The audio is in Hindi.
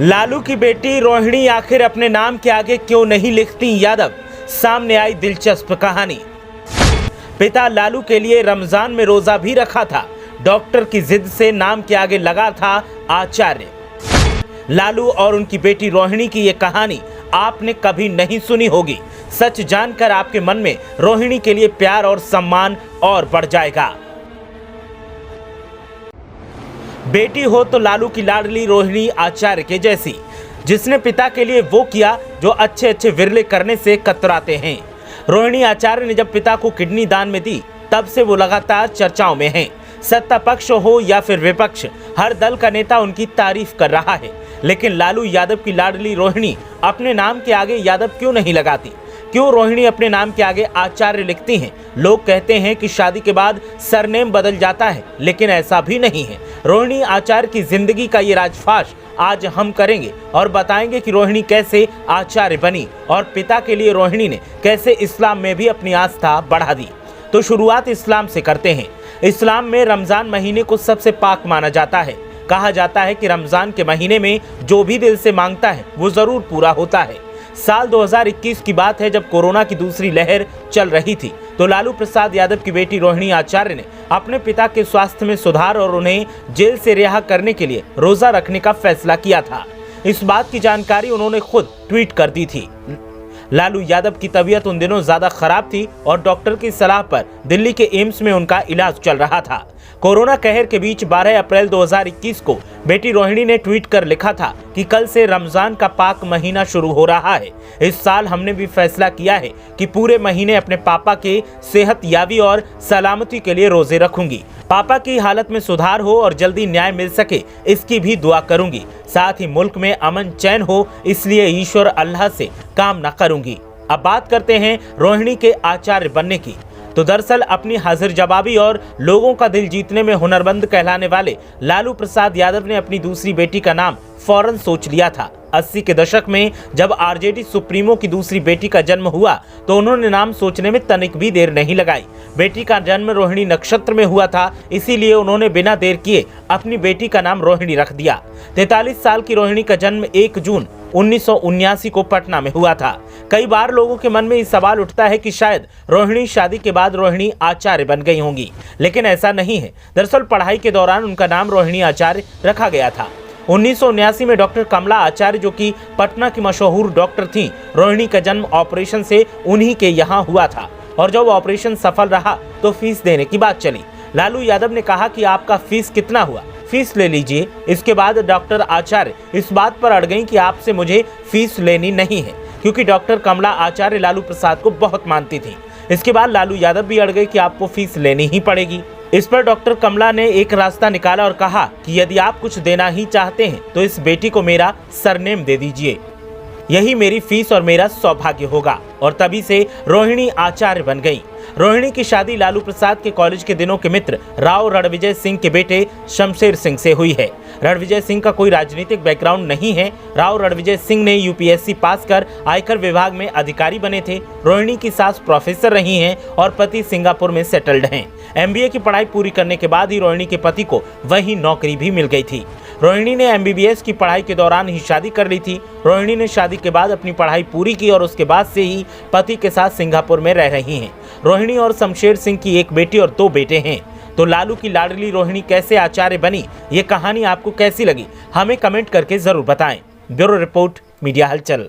लालू की बेटी रोहिणी आखिर अपने नाम के आगे क्यों नहीं लिखती यादव, सामने आई दिलचस्प कहानी। पिता लालू के लिए रमजान में रोजा भी रखा था, डॉक्टर की जिद से नाम के आगे लगा था आचार्य। लालू और उनकी बेटी रोहिणी की ये कहानी आपने कभी नहीं सुनी होगी। सच जानकर आपके मन में रोहिणी के लिए प्यार और सम्मान और बढ़ जाएगा। बेटी हो तो लालू की लाडली रोहिणी आचार्य के जैसी, जिसने पिता के लिए वो किया जो अच्छे अच्छे विरले करने से कतराते हैं। रोहिणी आचार्य ने जब पिता को किडनी दान में दी, तब से वो लगातार चर्चाओं में हैं। सत्ता पक्ष हो या फिर विपक्ष, हर दल का नेता उनकी तारीफ कर रहा है। लेकिन लालू यादव की लाडली रोहिणी अपने नाम के आगे यादव क्यों नहीं लगाती? क्यों रोहिणी अपने नाम के आगे आचार्य लिखती हैं? लोग कहते हैं कि शादी के बाद सरनेम बदल जाता है, लेकिन ऐसा भी नहीं है। रोहिणी आचार्य की जिंदगी का ये राजफाश आज हम करेंगे और बताएंगे कि रोहिणी कैसे आचार्य बनी और पिता के लिए रोहिणी ने कैसे इस्लाम में भी अपनी आस्था बढ़ा दी। तो शुरुआत इस्लाम से करते हैं। इस्लाम में रमजान महीने को सबसे पाक माना जाता है। कहा जाता है कि रमजान के महीने में जो भी दिल से मांगता है वो जरूर पूरा होता है। साल 2021 की बात है, जब कोरोना की दूसरी लहर चल रही थी, तो लालू प्रसाद यादव की बेटी रोहिणी आचार्य ने अपने पिता के स्वास्थ्य में सुधार और उन्हें जेल से रिहा करने के लिए रोजा रखने का फैसला किया था। इस बात की जानकारी उन्होंने खुद ट्वीट कर दी थी। लालू यादव की तबीयत उन दिनों ज्यादा खराब थी और डॉक्टर की सलाह पर दिल्ली के एम्स में उनका इलाज चल रहा था। कोरोना कहर के बीच 12 अप्रैल 2021 को बेटी रोहिणी ने ट्वीट कर लिखा था कि कल से रमजान का पाक महीना शुरू हो रहा है। इस साल हमने भी फैसला किया है कि पूरे महीने अपने पापा के सेहत याबी और सलामती के लिए रोजे रखूंगी। पापा की हालत में सुधार हो और जल्दी न्याय मिल सके, इसकी भी दुआ करूंगी। साथ ही मुल्क में अमन चैन हो, इसलिए ईश्वर अल्लाह से कामना करूंगी। अब बात करते हैं रोहिणी के आचार्य बनने की। तो दरअसल अपनी हाजिर जवाबी और लोगों का दिल जीतने में हुनरमंद कहलाने वाले लालू प्रसाद यादव ने अपनी दूसरी बेटी का नाम फौरन सोच लिया था। 80 के दशक में जब आरजेडी सुप्रीमो की दूसरी बेटी का जन्म हुआ, तो उन्होंने नाम सोचने में तनिक भी देर नहीं लगाई। बेटी का जन्म रोहिणी नक्षत्र में हुआ था, इसीलिए उन्होंने बिना देर किए अपनी बेटी का नाम रोहिणी रख दिया। 43 साल की रोहिणी का जन्म 1 जून 1979 को पटना में हुआ था। कई बार लोगों के मन में ये सवाल उठता है कि शायद रोहिणी शादी के बाद रोहिणी आचार्य बन गई होंगी, लेकिन ऐसा नहीं है। दरअसल पढ़ाई के दौरान उनका नाम रोहिणी आचार्य रखा गया था। 1979 में डॉक्टर कमला आचार्य, जो कि पटना की मशहूर डॉक्टर थीं, रोहिणी का जन्म ऑपरेशन से उन्हीं के यहाँ हुआ था और जब ऑपरेशन सफल रहा तो फीस देने की बात चली। लालू यादव ने कहा कि आपका फीस कितना हुआ, फीस ले लीजिए। इसके बाद डॉक्टर आचार्य इस बात पर अड़ गईं कि आपसे मुझे फीस लेनी नहीं है, क्योंकि डॉक्टर कमला आचार्य लालू प्रसाद को बहुत मानती थी। इसके बाद लालू यादव भी अड़ गए कि आपको फीस लेनी ही पड़ेगी। इस पर डॉक्टर कमला ने एक रास्ता निकाला और कहा कि यदि आप कुछ देना ही चाहते हैं तो इस बेटी को मेरा सरनेम दे दीजिए, यही मेरी फीस और मेरा सौभाग्य होगा। और तभी से रोहिणी आचार्य बन गई। रोहिणी की शादी लालू प्रसाद के कॉलेज के दिनों के मित्र राव रणविजय सिंह के बेटे शमशेर सिंह से हुई है। रणविजय सिंह का कोई राजनीतिक बैकग्राउंड नहीं है। राव रणविजय सिंह ने यूपीएससी पास कर आयकर विभाग में अधिकारी बने थे। रोहिणी की सास प्रोफेसर रही हैं और पति सिंगापुर में सेटल्ड हैं। एमबीए की पढ़ाई पूरी करने के बाद ही रोहिणी के पति को वही नौकरी भी मिल गई थी। रोहिणी ने एमबीबीएस की पढ़ाई के दौरान ही शादी कर ली थी। रोहिणी ने शादी के बाद अपनी पढ़ाई पूरी की और उसके बाद से ही पति के साथ सिंगापुर में रह रही हैं। रोहिणी और शमशेर सिंह की एक बेटी और 2 बेटे हैं। तो लालू की लाडली रोहिणी कैसे आचार्य बनी, ये कहानी आपको कैसी लगी, हमें कमेंट करके जरूर बताएं। ब्यूरो रिपोर्ट, मीडिया हलचल।